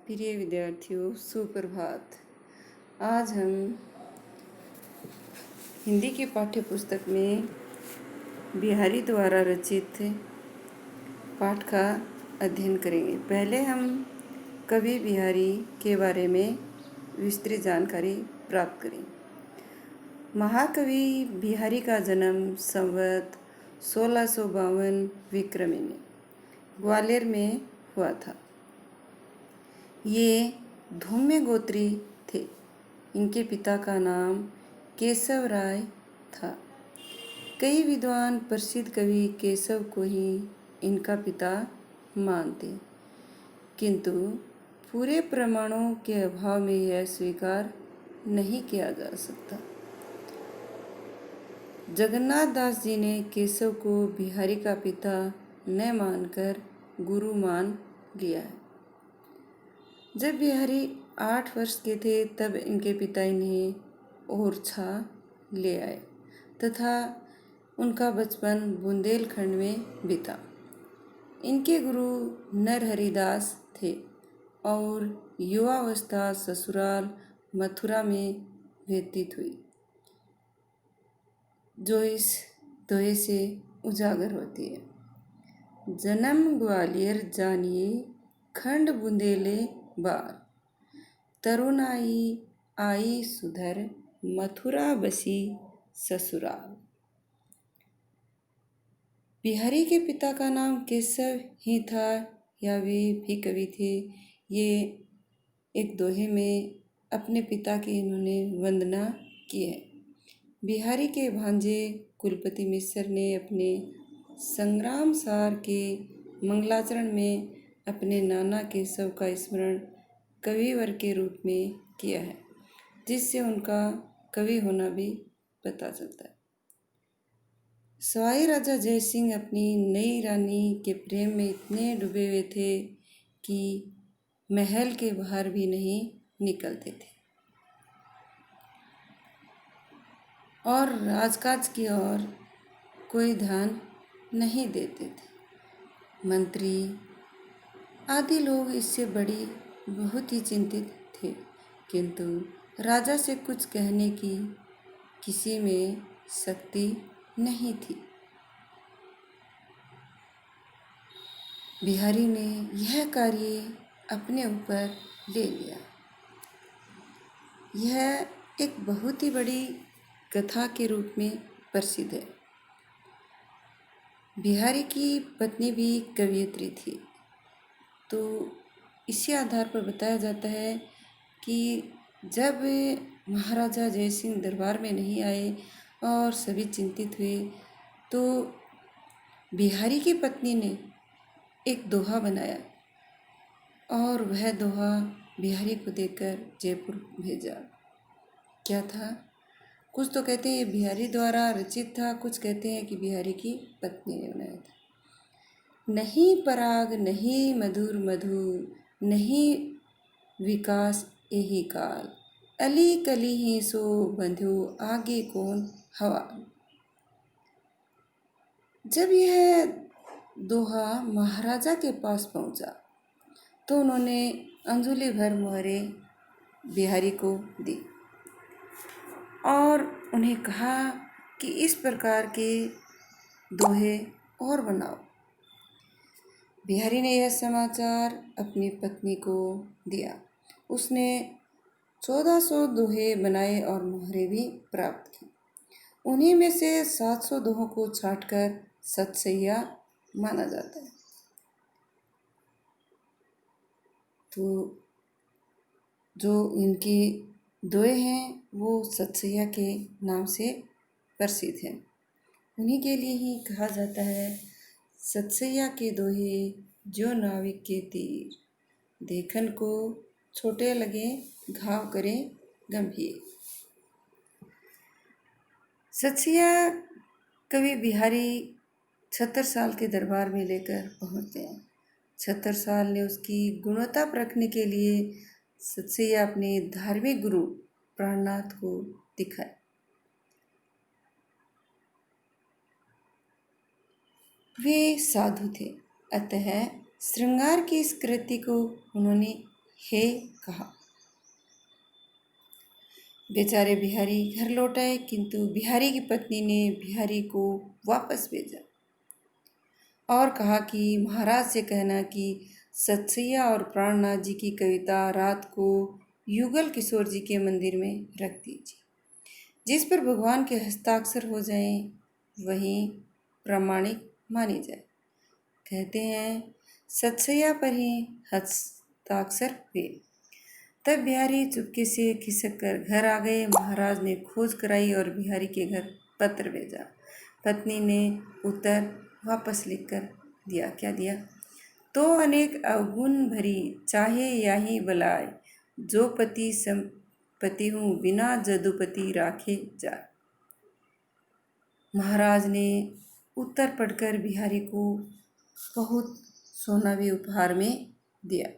प्रिय विद्यार्थियों, सुप्रभात। आज हम हिंदी की पाठ्य पुस्तक में बिहारी द्वारा रचित पाठ का अध्ययन करेंगे। पहले हम कवि बिहारी के बारे में विस्तृत जानकारी प्राप्त करें। महाकवि बिहारी का जन्म संवत 1652 विक्रमी में ग्वालियर में हुआ था। ये धूम्य गोत्री थे। इनके पिता का नाम केशव राय था। कई विद्वान प्रसिद्ध कवि केशव को ही इनका पिता मानते, किंतु पूरे प्रमाणों के अभाव में यह स्वीकार नहीं किया जा सकता। जगन्नाथ दास जी ने केशव को बिहारी का पिता न मानकर गुरु मान लिया है। जब बिहारी 8 वर्ष के थे तब इनके पिता इन्हें ओरछा ले आए तथा उनका बचपन बुंदेलखंड में बीता। इनके गुरु नरहरिदास थे और युवावस्था ससुराल मथुरा में व्यतीत हुई, जो इस दोहे से उजागर होती है। जन्म ग्वालियर जानिए खंड बुंदेले बार, तरुणाई आई सुधर मथुरा बसी ससुराल। बिहारी के पिता का नाम केशव ही था या वे भी कवि थे, ये एक दोहे में अपने पिता की इन्होंने वंदना की है। बिहारी के भांजे कुलपति मिश्र ने अपने संग्राम सार के मंगलाचरण में अपने नाना केशव का स्मरण कविवर के रूप में किया है, जिससे उनका कवि होना भी पता चलता है। सवाई राजा जयसिंह अपनी नई रानी के प्रेम में इतने डूबे हुए थे कि महल के बाहर भी नहीं निकलते थे और राजकाज की ओर कोई ध्यान नहीं देते थे। मंत्री आदि लोग इससे बड़ी बहुत ही चिंतित थे, किंतु राजा से कुछ कहने की किसी में शक्ति नहीं थी। बिहारी ने यह कार्य अपने ऊपर ले लिया। यह एक बहुत ही बड़ी कथा के रूप में प्रसिद्ध है। बिहारी की पत्नी भी कवयित्री थी, तो इसी आधार पर बताया जाता है कि जब महाराजा जयसिंह दरबार में नहीं आए और सभी चिंतित हुए, तो बिहारी की पत्नी ने एक दोहा बनाया और वह दोहा बिहारी को देकर जयपुर भेजा। क्या था? कुछ तो कहते हैं ये बिहारी द्वारा रचित था, कुछ कहते हैं कि बिहारी की पत्नी ने बनाया था। नहीं पराग नहीं मधुर मधु, नहीं विकास यही काल, अली कली ही सो बंधु आगे कौन हवा। जब यह दोहा महाराजा के पास पहुंचा तो उन्होंने अंजुली भर मोहरे बिहारी को दी और उन्हें कहा कि इस प्रकार के दोहे और बनाओ। बिहारी ने यह समाचार अपनी पत्नी को दिया। उसने 1400 दोहे बनाए और मोहरे भी प्राप्त की। उन्हीं में से 700 दोहों को छांटकर सतसैया माना जाता है। तो जो इनकी दोहे हैं वो सतसैया के नाम से प्रसिद्ध हैं। उन्हीं के लिए ही कहा जाता है, सतसैया के दोहे जो नाविक के तीर, देखन को छोटे लगे घाव करें गंभीर। सतसैया कवि बिहारी छत्रसाल के दरबार में लेकर पहुँचते हैं। छत्रसाल ने उसकी गुणवत्ता परखने के लिए सतसैया अपने धार्मिक गुरु प्राणनाथ को दिखाए। वे साधु थे, अतः श्रृंगार की इस कृति को उन्होंने हे कहा। बेचारे बिहारी घर लौट आए, किंतु बिहारी की पत्नी ने बिहारी को वापस भेजा और कहा कि महाराज से कहना कि सतसैया और प्राणनाथ जी की कविता रात को युगल किशोर जी के मंदिर में रख दीजिए। जिस पर भगवान के हस्ताक्षर हो जाएं, वही प्रामाणिक मानी जाए। कहते हैं सतसैया पर ही हस्ताक्षर हुए। तब बिहारी चुपके से खिसक कर घर आ गए। महाराज ने खोज कराई और बिहारी के घर पत्र भेजा। पत्नी ने उत्तर वापस लिखकर दिया। क्या दिया? तो अनेक अवगुण भरी चाहे याही बलाय, जो पति संपत्ति हूँ बिना जदुपति राखे जा। महाराज ने उत्तर पढ़कर बिहारी को बहुत सोना भी उपहार में दिया।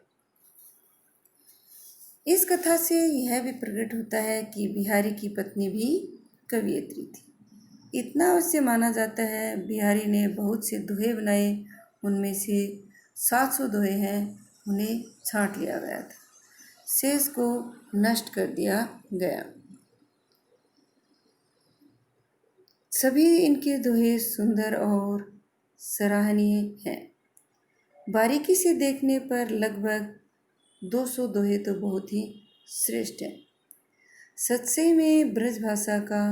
इस कथा से यह भी प्रकट होता है कि बिहारी की पत्नी भी कवियत्री थी। इतना अवश्य माना जाता है बिहारी ने बहुत से दोहे बनाए, उनमें से 700 दोहे हैं, उन्हें छांट लिया गया था, शेष को नष्ट कर दिया गया। सभी इनके दोहे सुंदर और सराहनीय हैं। बारीकी से देखने पर लगभग 200 दोहे तो बहुत ही श्रेष्ठ हैं। सतसई में ब्रज भाषा का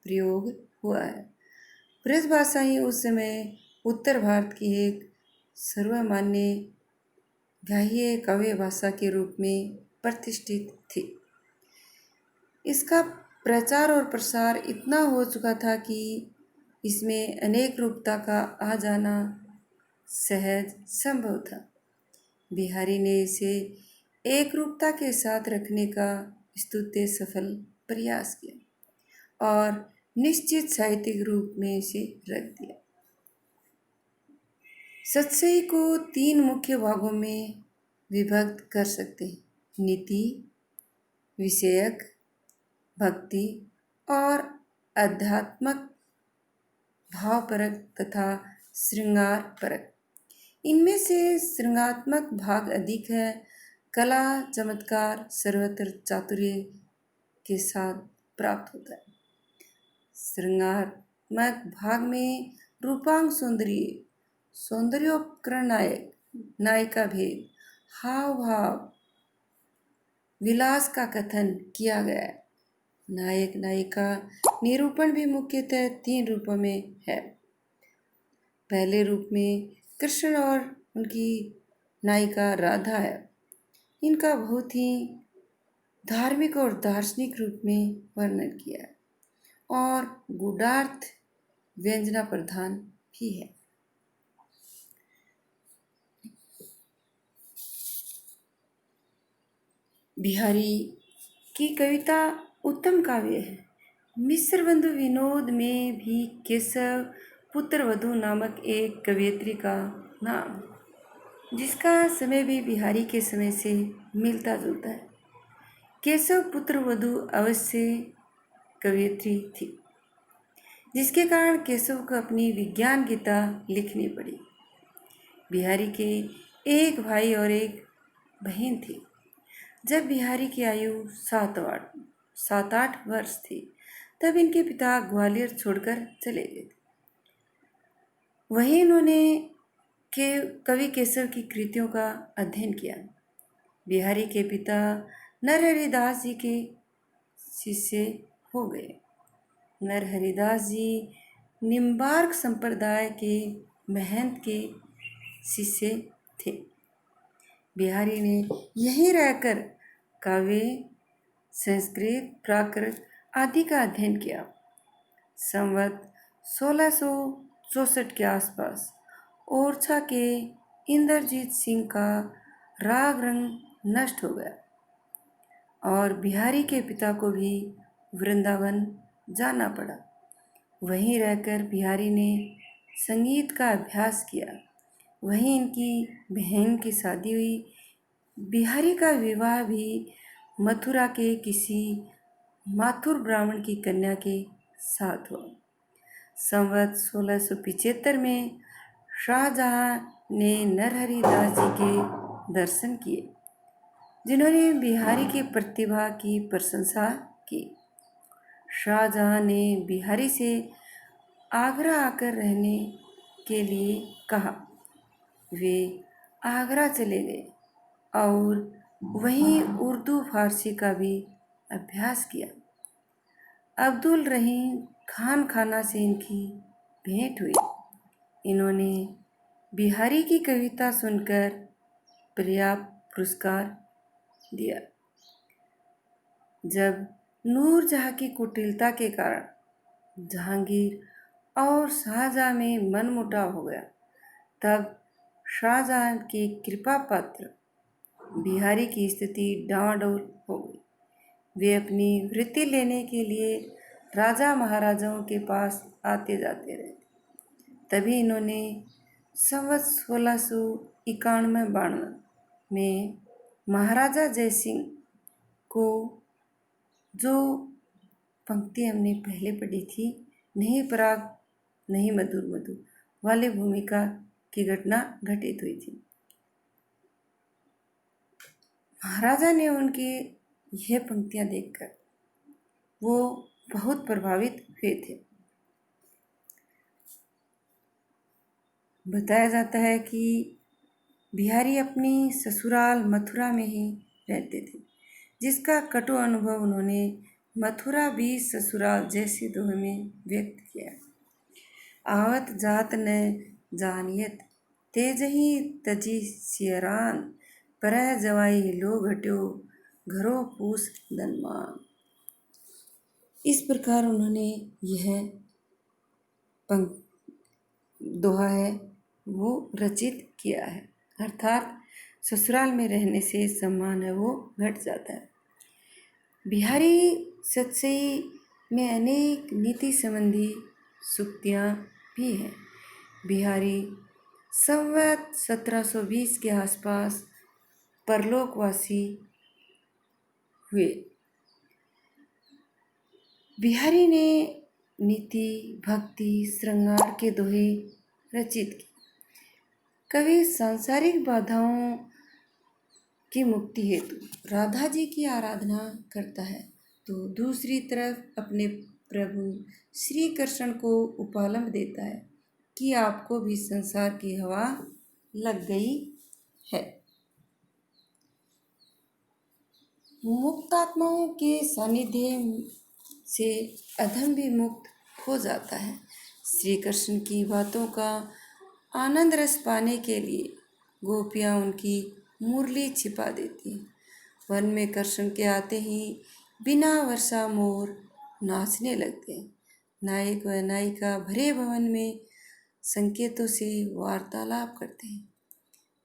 प्रयोग हुआ है। ब्रज भाषा ही उस समय उत्तर भारत की एक सर्वमान्य ग्राह्य काव्य भाषा के रूप में प्रतिष्ठित थी। इसका प्रचार और प्रसार इतना हो चुका था कि इसमें अनेक रूपता का आ जाना सहज संभव था। बिहारी ने इसे एक रूपता के साथ रखने का स्तुत्य सफल प्रयास किया और निश्चित साहित्यिक रूप में इसे रख दिया। सतसई को 3 मुख्य भागों में विभक्त कर सकते हैं: नीति, विषयक, भक्ति और आध्यात्मक, भावपरक तथा श्रृंगार परक। इनमें से श्रृंगात्मक भाग अधिक है। कला चमत्कार सर्वत्र चातुर्य के साथ प्राप्त होता है। श्रृंगात्मक भाग में रूपांग सौंदर्य, सौंदर्योपकरण, नायिका भेद, हाव भाव, विलास का कथन किया गया है। नायक नायिका निरूपण भी मुख्यतः 3 रूपों में है। पहले रूप में कृष्ण और उनकी नायिका राधा है। इनका बहुत ही धार्मिक और दार्शनिक रूप में वर्णन किया है और गूढ़ार्थ व्यंजना प्रधान भी है। बिहारी की कविता उत्तम काव्य है। मिश्र बंधु विनोद में भी केशव पुत्रवधू नामक एक कवयित्री का नाम, जिसका समय भी बिहारी के समय से मिलता जुलता है। केशव पुत्रवधू अवश्य कवयित्री थी, जिसके कारण केशव को अपनी विज्ञान गीता लिखनी पड़ी। बिहारी के एक भाई और एक बहन थी। जब बिहारी की आयु 7-8 वर्ष थी, तब इनके पिता ग्वालियर छोड़कर चले गए। वहीं इन्होंने कवि केशव की कृतियों का अध्ययन किया। बिहारी के पिता नरहरिदास जी के शिष्य हो गए। नरहरिदास जी निम्बार्क संप्रदाय के महंत के शिष्य थे। बिहारी ने यहीं रहकर काव्य, संस्कृत, प्राकृत आदि का अध्ययन किया। संवत 1664 के आसपास ओरछा के इंद्रजीत सिंह का राग रंग नष्ट हो गया और बिहारी के पिता को भी वृंदावन जाना पड़ा। वहीं रहकर बिहारी ने संगीत का अभ्यास किया। वहीं इनकी बहन की शादी हुई। बिहारी का विवाह भी मथुरा के किसी माथुर ब्राह्मण की कन्या के साथ हुआ। संवत 1675 में शाहजहां ने नरहरिदास जी के दर्शन किए जिन्होंने बिहारी की प्रतिभा की प्रशंसा की। शाहजहां ने बिहारी से आगरा आकर रहने के लिए कहा। वे आगरा चले गए और वहीं उर्दू फारसी का भी अभ्यास किया। अब्दुल रहीम खान खाना से इनकी भेंट हुई। इन्होंने बिहारी की कविता सुनकर पर्याप्त पुरस्कार दिया। जब नूरजहां की कुटिलता के कारण जहांगीर और शाहजहां में मनमुटाव हो गया, तब शाहजहां के कृपा पात्र बिहारी की स्थिति डांवाडोल हो गई। वे अपनी वृत्ति लेने के लिए राजा महाराजाओं के पास आते जाते रहे। तभी इन्होंने संवत 1691-92 में महाराजा जयसिंह को, जो पंक्ति हमने पहले पढ़ी थी, नहीं पराग नहीं मधुर मधुर वाली भूमिका की घटना घटित हुई थी। महाराजा ने उनकी यह पंक्तियां देखकर वो बहुत प्रभावित हुए थे। बताया जाता है कि बिहारी अपनी ससुराल मथुरा में ही रहते थे, जिसका कटु अनुभव उन्होंने मथुरा भी ससुराल जैसी दोहे में व्यक्त किया। आवत जात न जानियत तेजही तजी सियरान, परह जवाई लो घट्यो घरो पूस दनमान। इस प्रकार उन्होंने यह दोहा है वो रचित किया है। अर्थात ससुराल में रहने से सम्मान है वो घट जाता है। बिहारी सतसई में अनेक नीति संबंधी सूक्तियाँ भी हैं। बिहारी संवत 1720 के आसपास परलोकवासी हुए। बिहारी ने नीति, भक्ति, श्रृंगार के दोहे रचित किए। कवि सांसारिक बाधाओं की मुक्ति हेतु राधा जी की आराधना करता है, तो दूसरी तरफ अपने प्रभु श्री कृष्ण को उपलम्ब देता है कि आपको भी संसार की हवा लग गई है। मुक्त आत्माओं के सानिध्य से अधम भी मुक्त हो जाता है। श्री कृष्ण की बातों का आनंद रस पाने के लिए गोपियाँ उनकी मुरली छिपा देती हैं। वन में कृष्ण के आते ही बिना वर्षा मोर नाचने लगते हैं। नायक व नायिका भरे भवन में संकेतों से वार्तालाप करते हैं।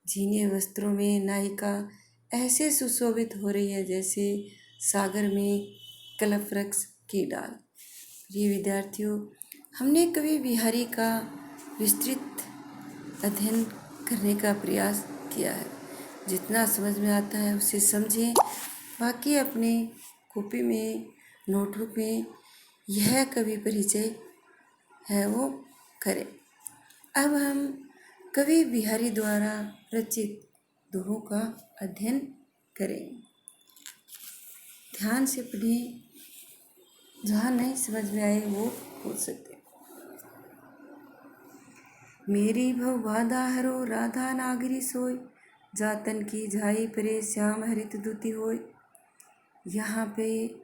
झीने वस्त्रों में नायिका ऐसे सुशोभित हो रही है जैसे सागर में कल्पवृक्ष की डाल। प्रिय विद्यार्थियों, हमने कवि बिहारी का विस्तृत अध्ययन करने का प्रयास किया है। जितना समझ में आता है उसे समझें, बाकी अपने कॉपी में, नोटबुक में यह कवि परिचय है वो करें। अब हम कवि बिहारी द्वारा रचित दोहों का अध्ययन करेंगे। ध्यान से पढ़ें, जहाँ नहीं समझ में आए वो पूछ सकते। मेरी भव बाधा हरो राधा नागरी सोय, जातन की झाई परे श्याम हरित दुति होय। यहाँ पे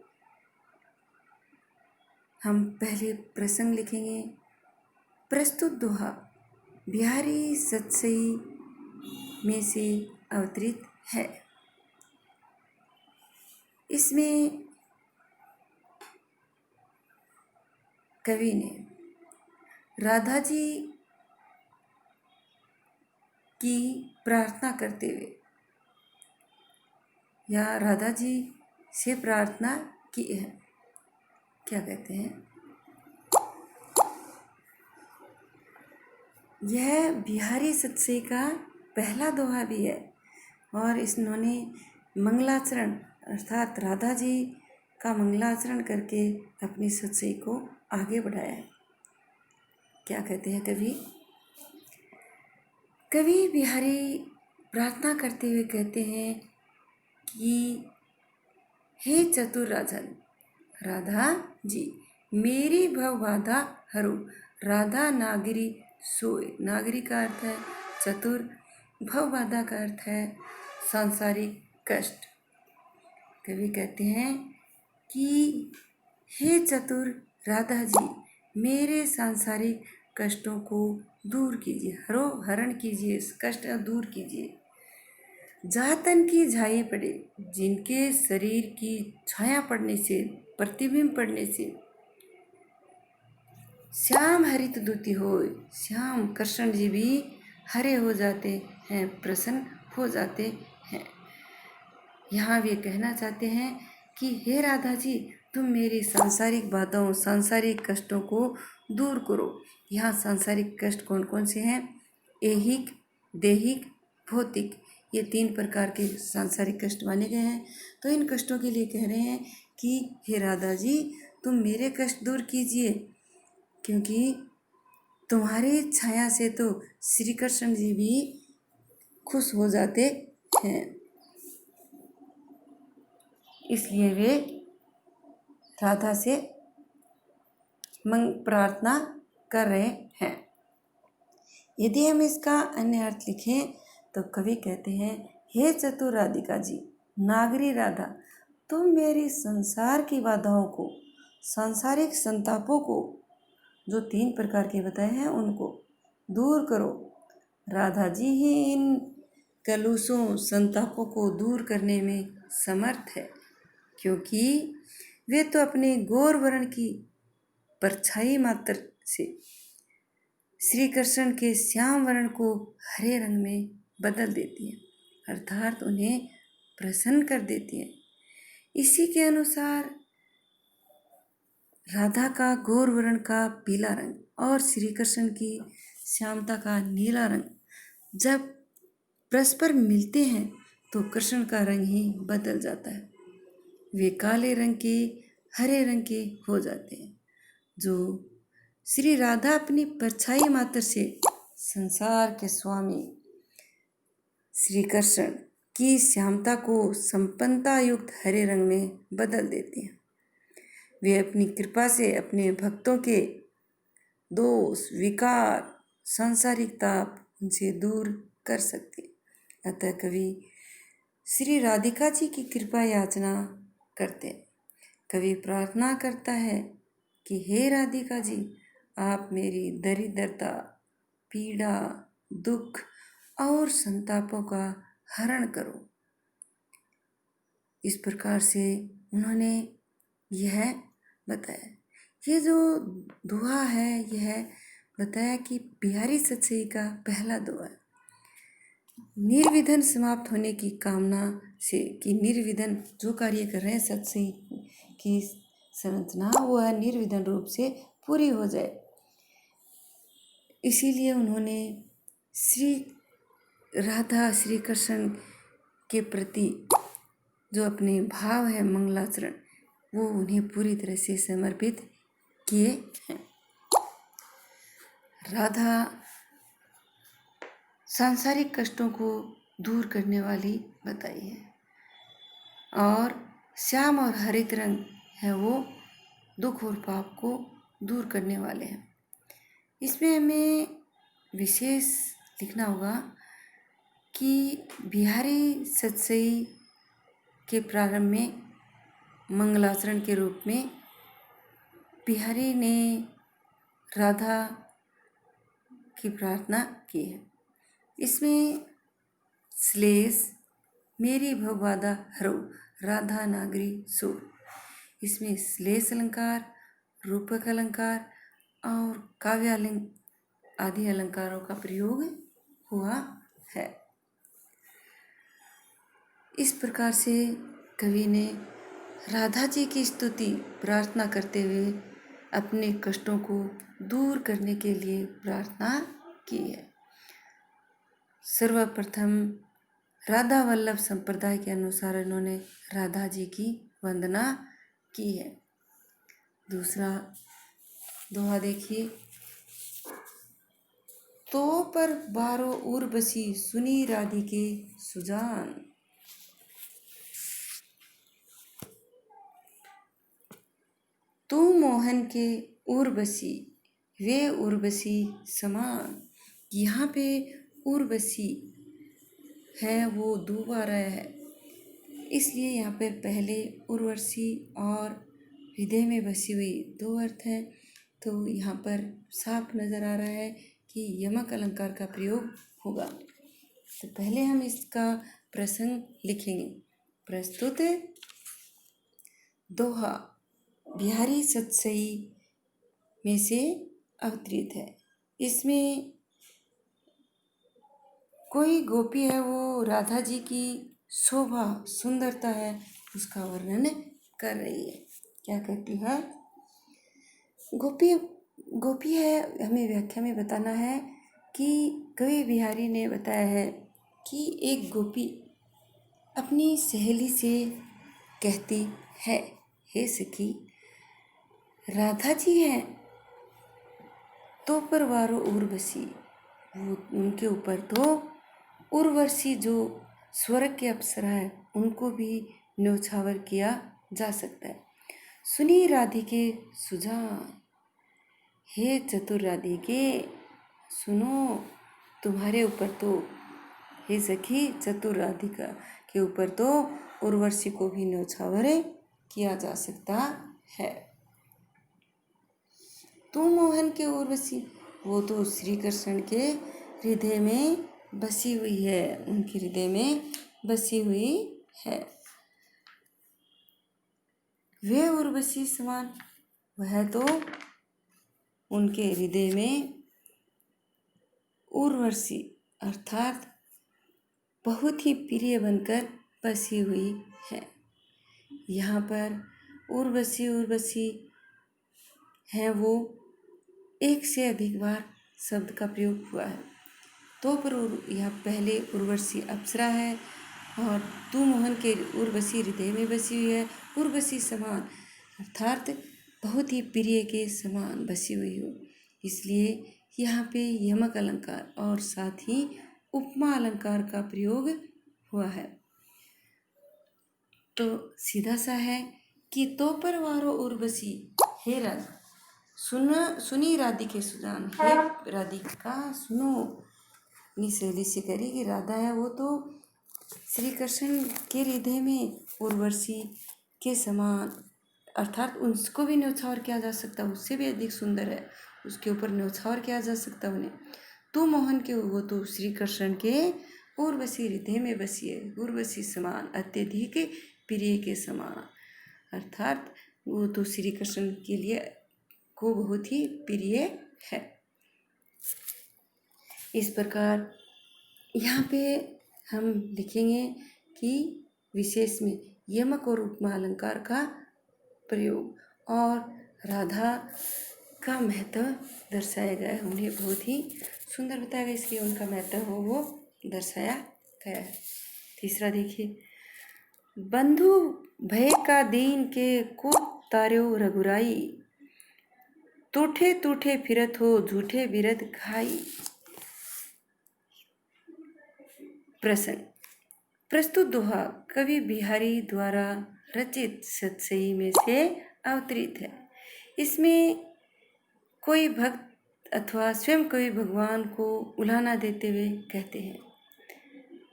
हम पहले प्रसंग लिखेंगे। प्रस्तुत दोहा बिहारी सतसई में से अवतरित है। इसमें कवि ने राधा जी की प्रार्थना करते हुए या राधा जी से प्रार्थना की है। क्या कहते हैं? यह बिहारी सतसई का पहला दोहा भी है और इन्होंने मंगलाचरण अर्थात राधा जी का मंगलाचरण करके अपनी सतसई को आगे बढ़ाया है। क्या कहते हैं कवि? कवि बिहारी प्रार्थना करते हुए कहते हैं कि हे चतुर राधा जी, मेरी भव बाधा हरो। राधा नागरी सोए। नागरी का अर्थ है चतुर, भव बाधा का अर्थ है सांसारिक कष्ट। कवि कहते हैं कि हे चतुर राधा जी, मेरे सांसारिक कष्टों को दूर कीजिए, हरण कीजिए, इस कष्ट दूर कीजिए। जातन की झाई पड़े, जिनके शरीर की छाया पड़ने से, प्रतिबिंब पड़ने से श्याम हरित दूती होय, श्याम कृष्ण जी भी हरे हो जाते हैं, प्रसन्न हो जाते हैं। यहाँ वे कहना चाहते हैं कि हे राधा जी, तुम मेरी सांसारिक बाधाओं, सांसारिक कष्टों को दूर करो। यहाँ सांसारिक कष्ट कौन कौन से हैं? ऐहिक, दैहिक, भौतिक, ये 3 प्रकार के सांसारिक कष्ट माने गए हैं। तो इन कष्टों के लिए कह रहे हैं कि हे राधा जी, तुम मेरे कष्ट दूर कीजिए, क्योंकि तुम्हारी छाया से तो श्री कृष्ण जी भी खुश हो जाते हैं। इसलिए वे राधा से प्रार्थना कर रहे हैं। यदि हम इसका अन्य अर्थ लिखें तो कवि कहते हैं, हे चतुर राधिका जी, नागरी राधा, तुम मेरी संसार की बाधाओं को, सांसारिक संतापों को, जो 3 प्रकार के बताए हैं, उनको दूर करो। राधा जी ही इन कलुषों, संतापों को दूर करने में समर्थ है, क्योंकि वे तो अपने गौर वर्ण की परछाई मात्र से श्री कृष्ण के श्याम वर्ण को हरे रंग में बदल देती हैं, अर्थात उन्हें प्रसन्न कर देती हैं। इसी के अनुसार राधा का गौर वर्ण का पीला रंग और श्री कृष्ण की श्यामता का नीला रंग जब परस्पर मिलते हैं तो कृष्ण का रंग ही बदल जाता है। वे काले रंग के हरे रंग के हो जाते हैं। जो श्री राधा अपनी परछाई मात्र से संसार के स्वामी श्री कृष्ण की श्यामता को संपन्नता युक्त हरे रंग में बदल देते हैं। वे अपनी कृपा से अपने भक्तों के दोष, विकार, सांसारिक ताप उनसे दूर कर सकते। अतः कवि श्री राधिका जी की कृपा याचना करते। कवि प्रार्थना करता है कि हे राधिका जी, आप मेरी दरिद्रता, पीड़ा, दुख और संतापों का हरण करो। इस प्रकार से उन्होंने यह बताया। ये जो दुआ है, यह बताया कि बिहारी सतसई का पहला दुआ है। निर्विघ्न समाप्त होने की कामना से, कि निर्विघ्न जो कार्य कर रहे हैं सतसई की संरचना, वह निर्विघ्न रूप से पूरी हो जाए। इसीलिए उन्होंने श्री राधा श्री कृष्ण के प्रति जो अपने भाव है मंगलाचरण, वो उन्हें पूरी तरह से समर्पित किए हैं। राधा सांसारिक कष्टों को दूर करने वाली बताई है, और श्याम और हरित रंग है वो दुख और पाप को दूर करने वाले हैं। इसमें हमें विशेष लिखना होगा कि बिहारी सतसई के प्रारंभ में मंगलाचरण के रूप में बिहारी ने राधा की प्रार्थना की है। इसमें श्लेष मेरी भवबाधा हरो, राधा नागरी सो, इसमें श्लेष अलंकार, रूपक अलंकार और काव्यालिंग आदि अलंकारों का प्रयोग हुआ है। इस प्रकार से कवि ने राधा जी की स्तुति प्रार्थना करते हुए अपने कष्टों को दूर करने के लिए प्रार्थना की है। सर्वप्रथम राधा वल्लभ संप्रदाय के अनुसार इन्होंने राधा जी की वंदना की है। दूसरा दोहा देखिए। तो पर बारो उर्वशी सुनी राधिके सुजान, मोहन के उर्वशी वे उर्वशी समान। यहाँ पे उर्वशी है वो दो बार आया है, इसलिए यहाँ पर पहले उर्वशी और हृदय में बसी हुई दो अर्थ हैं। तो यहाँ पर साफ नज़र आ रहा है कि यमक अलंकार का प्रयोग होगा। तो पहले हम इसका प्रसंग लिखेंगे। प्रस्तुत दोहा बिहारी सतसई में से अवतरित है। इसमें कोई गोपी है, वो राधा जी की शोभा सुंदरता है उसका वर्णन कर रही है। क्या कहती है? गोपी है, हमें व्याख्या में बताना है कि कवि बिहारी ने बताया है कि एक गोपी अपनी सहेली से कहती है, हे सखी, राधा जी हैं तो परवारो उर्वशी, वो उनके ऊपर तो उर्वशी जो स्वर्ग के अप्सरा है उनको भी न्योछावर किया जा सकता है। सुनी राधिके सुजान, हे चतुर राधिके सुनो, तुम्हारे ऊपर तो, हे सखी चतुर राधिका के ऊपर तो उर्वशी को भी न्योछावर किया जा सकता है। तू मोहन के उर्वशी, वो तो श्री कृष्ण के हृदय में बसी हुई है, उनके हृदय में बसी हुई है। वे उर्वशी समान, वह तो उनके हृदय में उर्वशी अर्थात बहुत ही प्रिय बनकर बसी हुई है। यहाँ पर उर्वशी है वो एक से अधिक बार शब्द का प्रयोग हुआ है। तो पर यह पहले उर्वशी अप्सरा है और तू मोहन के उर्वशी हृदय में बसी हुई है। उर्वशी समान अर्थात बहुत ही प्रिय के समान बसी हुई हो, इसलिए यहाँ पे यमक अलंकार और साथ ही उपमा अलंकार का प्रयोग हुआ है। तो सीधा सा है कि तो परवारो उर्वशी, हे राधा सुनी राधिके सुजान, हे राधिका सुनो। अपनी सहेली से करी कि राधा है वो तो श्री कृष्ण के हृदय में उर्वशी के समान, अर्थात उसको भी न्योछावर किया जा सकता, उससे भी अधिक सुंदर है, उसके ऊपर न्योछावर किया जा सकता उन्हें। तू मोहन के, वो तो श्री कृष्ण के उर्वशी हृदय में बसी है, उर्वशी समान अत्यधिक प्रिय के समान, अर्थात वो तो श्री कृष्ण के लिए को बहुत ही प्रिय है। इस प्रकार यहाँ पे हम लिखेंगे कि विशेष में यमक और उपमा अलंकार का प्रयोग और राधा का महत्व दर्शाया गया है, उन्हें बहुत ही सुंदर बताया गया, इसलिए उनका महत्व हो वो दर्शाया गया है। तीसरा देखिए, बंधु भय का दीन के को तार्यो रघुराई, टूठे टूठे फिरत हो झूठे बिरद खाई। प्रसंग प्रस्तुत दोहा कवि बिहारी द्वारा रचित सतसई में से अवतरित है। इसमें कोई भक्त अथवा स्वयं कवि भगवान को उलाहना देते हुए कहते हैं,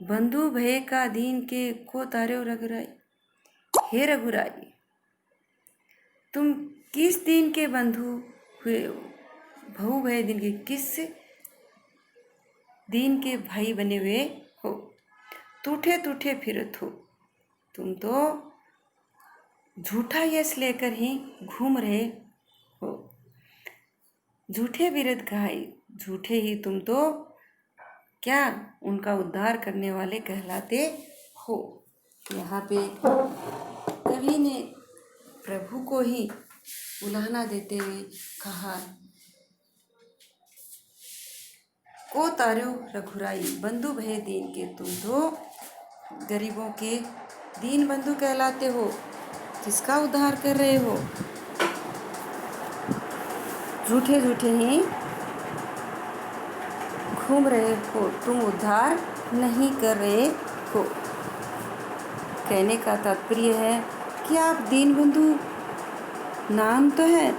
बंधु भय का दीन के को तार्यो रघुराई, हे रघुराई तुम किस दीन के बंधु हुए हो, भऊ भय दिन के किस दीन के भाई बने हुए हो। टूठे टूठे फिरत हो, तुम तो झूठा यश लेकर ही घूम रहे हो। झूठे बिरद घाई, झूठे ही तुम तो क्या उनका उद्धार करने वाले कहलाते हो। यहाँ पे कवि ने प्रभु को ही उलाहना देते हुए कहा, को तार्यो रघुराई, बंधु भय दीन के, तुम तो गरीबों के दीन बंधु कहलाते हो, किसका उद्धार कर रहे हो। झूठे झूठे ही घूम रहे हो, तुम उद्धार नहीं कर रहे हो। कहने का तात्पर्य है कि आप दीन बंधु नाम तो है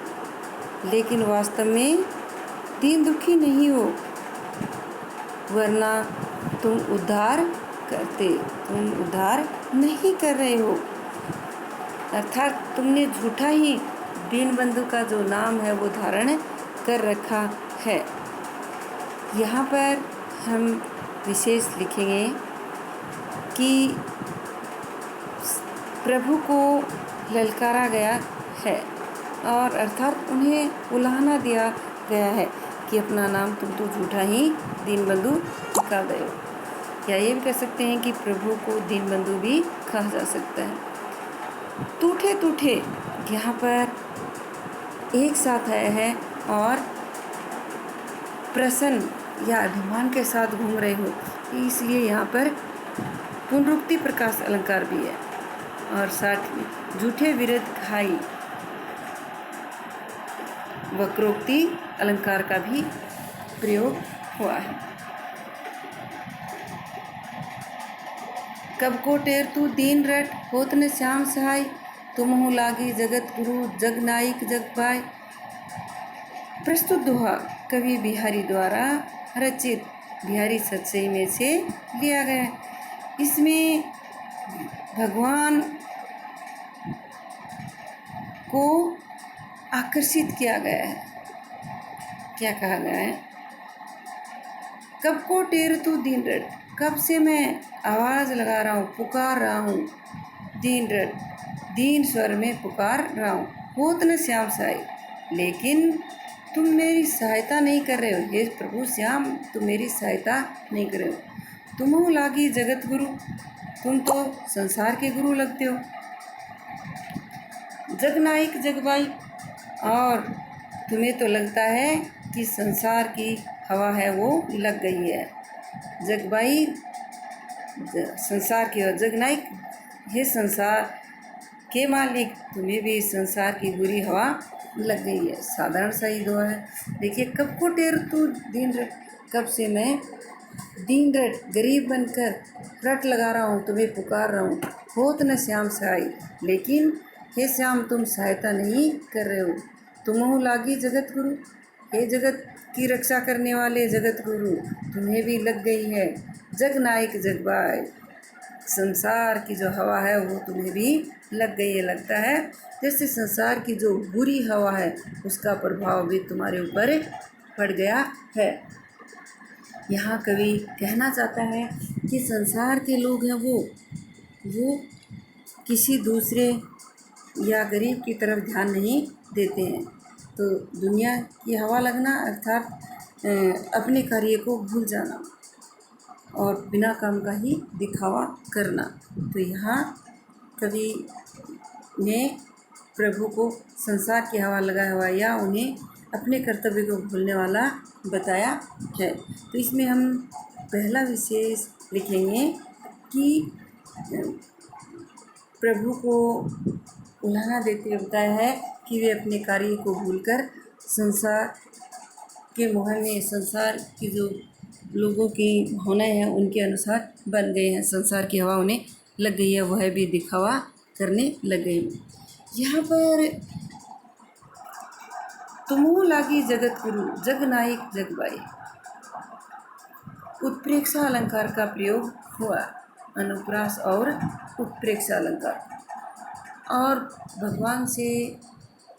लेकिन वास्तव में दीन दुखी नहीं हो, वरना तुम उद्धार नहीं कर रहे हो। अर्थात तुमने झूठा ही दीनबंधु का जो नाम है वो धारण कर रखा है। यहाँ पर हम विशेष लिखेंगे कि प्रभु को ललकारा गया है और अर्थात उन्हें उलाहना दिया गया है कि अपना नाम तुम तो झूठा ही दीनबंधु निकाल रहे हो। या ये भी कह सकते हैं कि प्रभु को दीनबंधु भी कहा जा सकता है। टूठे यहाँ पर एक साथ आया है और प्रसन्न या अभिमान के साथ घूम रहे हो, इसलिए यहाँ पर पुनरुक्ति प्रकाश अलंकार भी है। और साथ में झूठे विरुद्ध खाई वक्रोक्ति अलंकार का भी प्रयोग हुआ है। कब को टेर तू दीन रट होत न श्याम सहाय, तुमहु लागी जगत गुरु जग नायक जग पाय। प्रस्तुत दोहा कवि बिहारी द्वारा रचित बिहारी सतसई में से लिया गया है। इसमें भगवान को आकर्षित किया गया है। क्या कहा गया है? कब को टेर तू दीन रट, कब से मैं आवाज़ लगा रहा हूँ, पुकार रहा हूँ, दीन रट, दीन स्वर में पुकार रहा हूँ, होत न श्याम सहाय, लेकिन तुम मेरी सहायता नहीं कर रहे हो। हे प्रभु श्याम, तुम मेरी सहायता नहीं कर रहे हो। तुम लागी जगत गुरु, तुम तो संसार के गुरु लगते हो। जग नायक जग बाई, और तुम्हें तो लगता है कि संसार की हवा है वो लग गई है। जगबाई संसार की, और जगनायक ये संसार के मालिक, तुम्हें भी संसार की बुरी हवा लग गई है। साधारण सा ही दुआ है। देखिए, कब को टेर तू दीन रट, कब से मैं दीन रट गरीब बनकर रट लगा रहा हूँ, तुम्हें पुकार रहा हूँ। होत न श्याम सहाय, लेकिन हे श्याम तुम सहायता नहीं कर रहे हो। तुमहु लागी जगत गुरु, हे जगत की रक्षा करने वाले जगत गुरु, तुम्हें भी लग गई है जग नायक जग बाय, संसार की जो हवा है वो तुम्हें भी लग गई है। लगता है जैसे संसार की जो बुरी हवा है उसका प्रभाव भी तुम्हारे ऊपर पड़ गया है। यहाँ कवि कहना चाहता है कि संसार के लोग हैं वो किसी दूसरे या गरीब की तरफ ध्यान नहीं देते हैं। तो दुनिया की हवा लगना अर्थात अपने कार्य को भूल जाना और बिना काम का ही दिखावा करना। तो यहाँ कवि ने प्रभु को संसार की हवा लगाया हुआ या उन्हें अपने कर्तव्य को भूलने वाला बताया है। तो इसमें हम पहला विशेष लिखेंगे कि प्रभु को उल्हाना देते हुए बताया है कि वे अपने कार्य को भूलकर संसार के मोह में, संसार की जो लोगों की भावनाएं हैं उनके अनुसार बन गए हैं। संसार की हवा उन्हें लग गई है, वह भी दिखावा करने लग गए। यहाँ पर तुमहु लागी जगत गुरु जग नायक जग बाई, उत्प्रेक्षा अलंकार का प्रयोग हुआ। अनुप्रास और उत्प्रेक्षा अलंकार, और भगवान से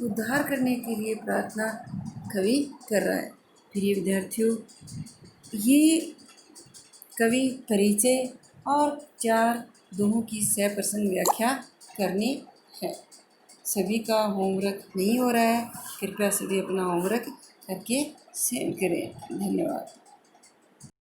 उद्धार करने के लिए प्रार्थना कवि कर रहा है। प्रिय विद्यार्थियों, ये कवि परिचय और 4 दोहों की सप्रसंग व्याख्या करनी है। सभी का होमवर्क नहीं हो रहा है, कृपया सभी अपना होमवर्क करके सेंड करें। धन्यवाद।